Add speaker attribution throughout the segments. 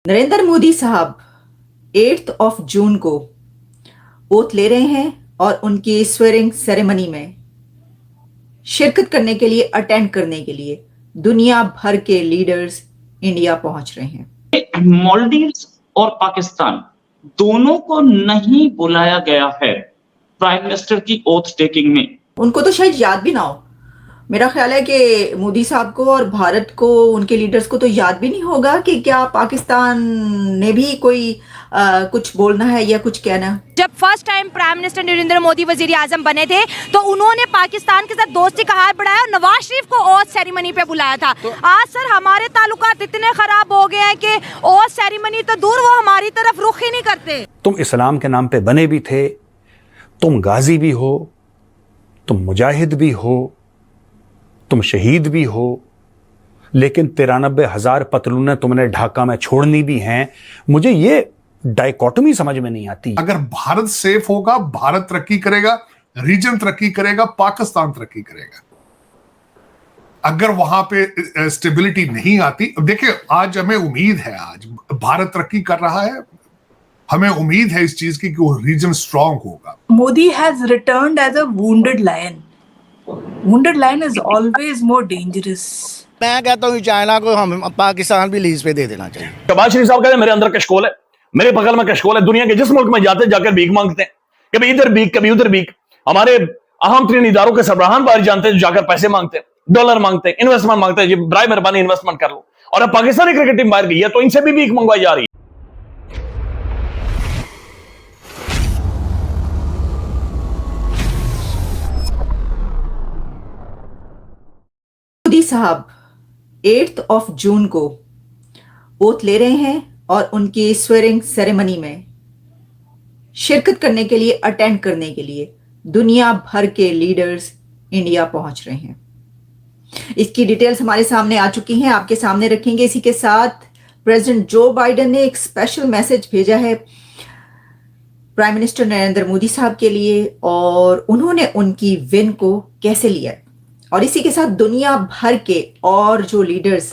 Speaker 1: नरेंद्र मोदी साहब 8 जून को ओथ ले रहे हैं और उनकी स्वेरिंग सेरेमनी में शिरकत करने के लिए, अटेंड करने के लिए दुनिया भर के लीडर्स इंडिया पहुंच रहे हैं।
Speaker 2: मालदीव्स और पाकिस्तान दोनों को नहीं बुलाया गया है प्राइम मिनिस्टर की ओथ टेकिंग में।
Speaker 1: उनको तो शायद याद भी ना हो। मेरा ख्याल है कि मोदी साहब को और भारत को, उनके लीडर्स को तो याद भी नहीं होगा कि क्या पाकिस्तान ने भी कोई कुछ बोलना है या कुछ कहना।
Speaker 3: जब first time prime minister Narendra Modi वजीर आजम बने थे तो उन्होंने पाकिस्तान के साथ दोस्ती का हाथ बढ़ाया और नवाज शरीफ को ओथ सेरेमनी पे बुलाया था। तो आज सर हमारे ताल्लुकात इतने खराब हो गए हैं कि ओथ सेरेमनी तो दूर, वो हमारी तरफ रुख ही नहीं करते।
Speaker 4: तुम इस्लाम के नाम पे बने भी थे, तुम गाजी भी हो, तुम मुजाहिद भी हो, तुम शहीद भी हो, लेकिन 93,000 पतलूनें तुमने ढाका में छोड़नी भी हैं। मुझे ये डाइकोटमी समझ में नहीं आती।
Speaker 5: अगर भारत सेफ होगा, भारत तरक्की करेगा, रीजन तरक्की करेगा, पाकिस्तान तरक्की करेगा। अगर वहां पे स्टेबिलिटी नहीं आती, देखिए आज हमें उम्मीद है, आज भारत तरक्की कर रहा है, हमें उम्मीद है इस चीज की कि वो रीजन स्ट्रांग होगा।
Speaker 6: Modi has returned as a wounded lion. Wounded lion is always more dangerous.
Speaker 7: मैं कहता हूँ चाइना को हम पाकिस्तान भी लीज पे दे देना चाहिए।
Speaker 8: शहबाज शरीफ साहब कहते हैं मेरे अंदर कशकोल है, मेरे बगल में कशकोल है। दुनिया के जिस मुल्क में जाते जाकर भीख मांगते हैं, कभी इधर भीख कभी उधर भीख। हमारे अहम तरीन इदारों के सरबराहान बाहर जानते हैं, जाकर पैसे मांगते हैं, डॉलर मांगते हैं, इन्वेस्टमेंट मांगते हैं, बराए मेहरबानी इन्वेस्टमेंट कर लो। और अब पाकिस्तानी क्रिकेट टीम बाहर गई है तो इनसे भी भीख मंगवाई जा रही है।
Speaker 1: मोदी साहब 8 जून को ओथ ले रहे हैं और उनकी स्वेरिंग सेरेमनी में शिरकत करने के लिए, अटेंड करने के लिए दुनिया भर के लीडर्स इंडिया पहुंच रहे हैं। इसकी डिटेल्स हमारे सामने आ चुकी हैं, आपके सामने रखेंगे। इसी के साथ प्रेसिडेंट जो बाइडेन ने एक स्पेशल मैसेज भेजा है प्राइम मिनिस्टर नरेंद्र मोदी साहब के लिए और उन्होंने उनकी विन को कैसे लिया। और इसी के साथ दुनिया भर के और जो लीडर्स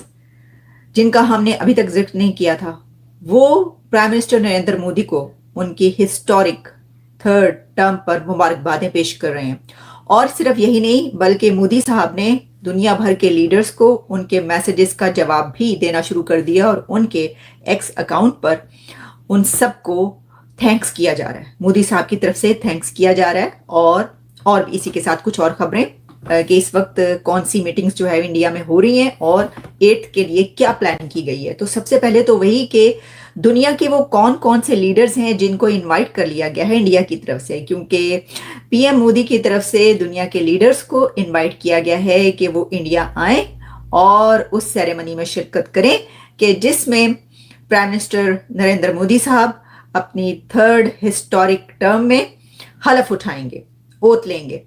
Speaker 1: जिनका हमने अभी तक जिक्र नहीं किया था, वो प्राइम मिनिस्टर नरेंद्र मोदी को उनकी हिस्टोरिक 3rd टर्म पर मुबारकबादें पेश कर रहे हैं। और सिर्फ यही नहीं, बल्कि मोदी साहब ने दुनिया भर के लीडर्स को उनके मैसेजेस का जवाब भी देना शुरू कर दिया और उनके एक्स अकाउंट पर उन सबको थैंक्स किया जा रहा है, मोदी साहब की तरफ से थैंक्स किया जा रहा है। और इसी के साथ कुछ और खबरें कि इस वक्त कौन सी मीटिंग्स जो है इंडिया में हो रही हैं और 8 के लिए क्या प्लानिंग की गई है। तो सबसे पहले तो वही कि दुनिया के वो कौन कौन से लीडर्स हैं जिनको इनवाइट कर लिया गया है इंडिया की तरफ से, क्योंकि पीएम मोदी की तरफ से दुनिया के लीडर्स को इनवाइट किया गया है कि वो इंडिया आए और उस सेरेमनी में शिरकत करें कि जिसमें प्राइम मिनिस्टर नरेंद्र मोदी साहब अपनी 3rd हिस्टोरिक टर्म में हलफ उठाएंगे, ओथ लेंगे।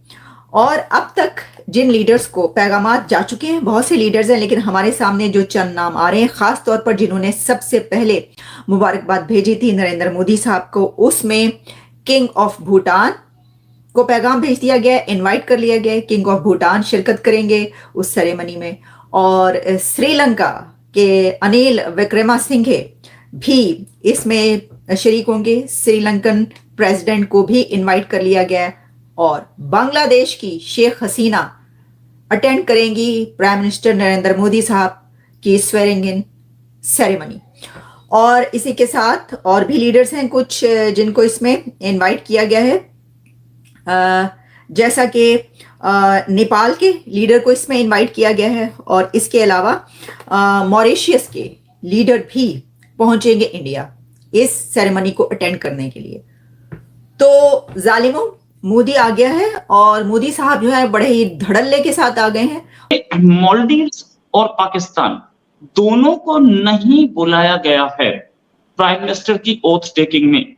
Speaker 1: और अब तक जिन लीडर्स को पैगामात जा चुके हैं, बहुत से लीडर्स हैं, लेकिन हमारे सामने जो चंद नाम आ रहे हैं, खास तौर पर जिन्होंने सबसे पहले मुबारकबाद भेजी थी नरेंद्र मोदी साहब को, उसमें किंग ऑफ भूटान को पैगाम भेज दिया गया, इनवाइट कर लिया गया। किंग ऑफ भूटान शिरकत करेंगे उस सेरेमनी में। और श्रीलंका के अनिल विक्रमासिंघे भी इसमें शरीक होंगे। श्रीलंकन प्रेसिडेंट को भी इनवाइट कर लिया गया। और बांग्लादेश की शेख हसीना अटेंड करेंगी प्राइम मिनिस्टर नरेंद्र मोदी साहब की स्वेरिंग इन सेरेमनी। और इसी के साथ और भी लीडर्स हैं कुछ जिनको इसमें इनवाइट किया गया है, जैसा कि नेपाल के लीडर को इसमें इनवाइट किया गया है। और इसके अलावा मॉरिशियस के लीडर भी पहुंचेंगे इंडिया इस सेरेमनी को अटेंड करने के लिए। तो जालिमों, मोदी आ गया है और मोदी साहब जो है बड़े ही धड़ल्ले के साथ आ गए हैं।
Speaker 2: मालदीव्स और पाकिस्तान दोनों को नहीं बुलाया गया है प्राइम मिनिस्टर की ओथ टेकिंग में।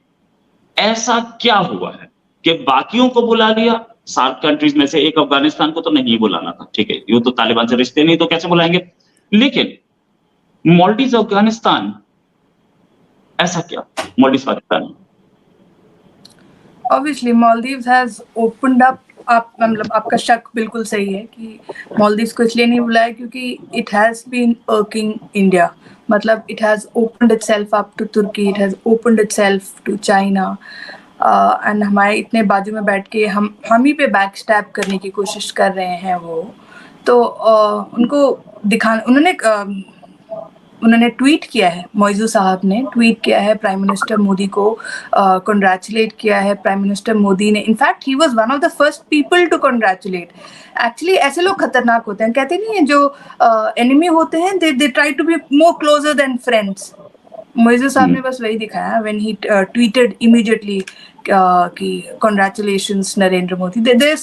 Speaker 2: ऐसा क्या हुआ है कि बाकियों को बुला लिया? 7 कंट्रीज में से एक अफगानिस्तान को तो नहीं बुलाना था, ठीक है, ये तो तालिबान से रिश्ते नहीं, तो कैसे बुलाएंगे। लेकिन मालदीव अफगानिस्तान, ऐसा क्या Maldives Pakistan?
Speaker 6: Obviously, Maldives has opened up आप मतलब आपका शक बिल्कुल सही है कि मालदीव्स को इसलिए नहीं बुलाया क्योंकि it has been irking India, मतलब it has opened itself up to Turkey, it has opened itself to China, and हमारे इतने बाजू में बैठ के हम ही पे बैक स्टैप करने की कोशिश कर रहे हैं वो। तो उनको उन्होंने ट्वीट किया है, मौजू साहब ने ट्वीट किया है प्राइम मिनिस्टर मोदी को, कंग्रेचुलेट किया है प्राइम मिनिस्टर मोदी ने। In fact he was one of the first people to congratulate. Actually ऐसे लोग खतरनाक होते हैं, कहते नहीं है जो एनिमी होते हैं they try to be more closer than friends. मौजू साहब ने बस वही दिखाया व्हेन ही ट्वीटेड इमीडिएटली कि congratulations Narendra Modi. there is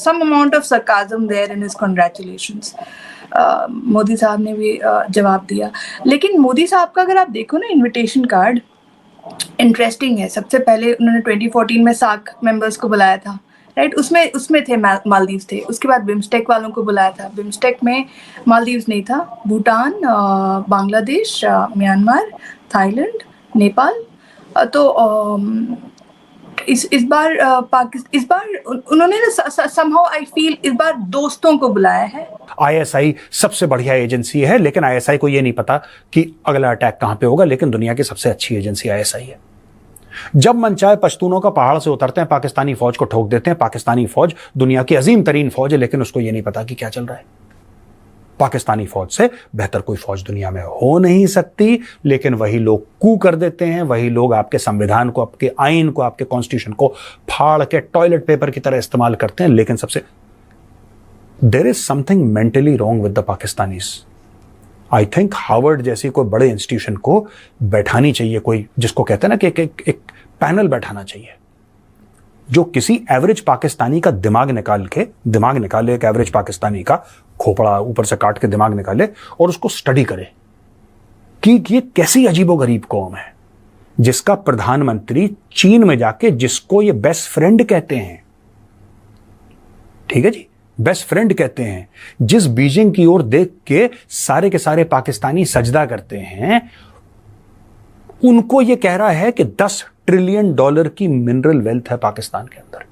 Speaker 6: some amount of sarcasm there in his congratulations। Modi साहब ने भी जवाब दिया। लेकिन मोदी साहब का अगर आप देखो ना इनविटेशन कार्ड, इंटरेस्टिंग है। सबसे पहले उन्होंने 2014 में सार्क मेंबर्स को बुलाया था, राइट, उसमें थे मालदीव्स थे। उसके बाद बिम्स्टेक वालों को बुलाया था, बिम्स्टेक में मालदीव्स नहीं था, भूटान, बांग्लादेश, म्यांमार, थाईलैंड, नेपाल। तो इस बार उन्होंने ना somehow I feel इस बार दोस्तों को बुलाया है।
Speaker 4: आईएसआई सबसे बढ़िया एजेंसी है, लेकिन आईएसआई को यह नहीं पता कि अगला अटैक कहां पे होगा, लेकिन दुनिया की सबसे अच्छी एजेंसी आईएसआई है। जब मन चाहे पश्तूनों का पहाड़ से उतरते हैं, पाकिस्तानी फौज को ठोक देते हैं। पाकिस्तानी फौज दुनिया की अजीम तरीन फौज है, लेकिन उसको यह नहीं पता कि क्या चल रहा है। पाकिस्तानी फौज से बेहतर कोई फौज दुनिया में हो नहीं सकती, लेकिन वही लोग कू कर देते हैं। वही लोग आपके संविधान को, आपके आइन को, आपके कॉन्स्टिट्यूशन को फाड़ के टॉयलेट पेपर की तरह इस्तेमाल करते हैं। लेकिन सबसे there is something mentally wrong with the Pakistanis. I think Harvard जैसी कोई बड़े इंस्टीट्यूशन को बैठानी चाहिए, कोई जिसको कहते हैं ना कि एक पैनल बैठाना चाहिए जो किसी एवरेज पाकिस्तानी का दिमाग निकाले, एक एवरेज पाकिस्तानी का खोपड़ा ऊपर से काट के दिमाग निकाले और उसको स्टडी करे कि ये कैसी अजीबोगरीब कौम है जिसका प्रधानमंत्री चीन में जाके, जिसको ये बेस्ट फ्रेंड कहते हैं, ठीक है जी, बेस्ट फ्रेंड कहते हैं, जिस बीजिंग की ओर देख के सारे के सारे पाकिस्तानी सजदा करते हैं, उनको ये कह रहा है कि $10 ट्रिलियन की मिनरल वेल्थ है पाकिस्तान के अंदर।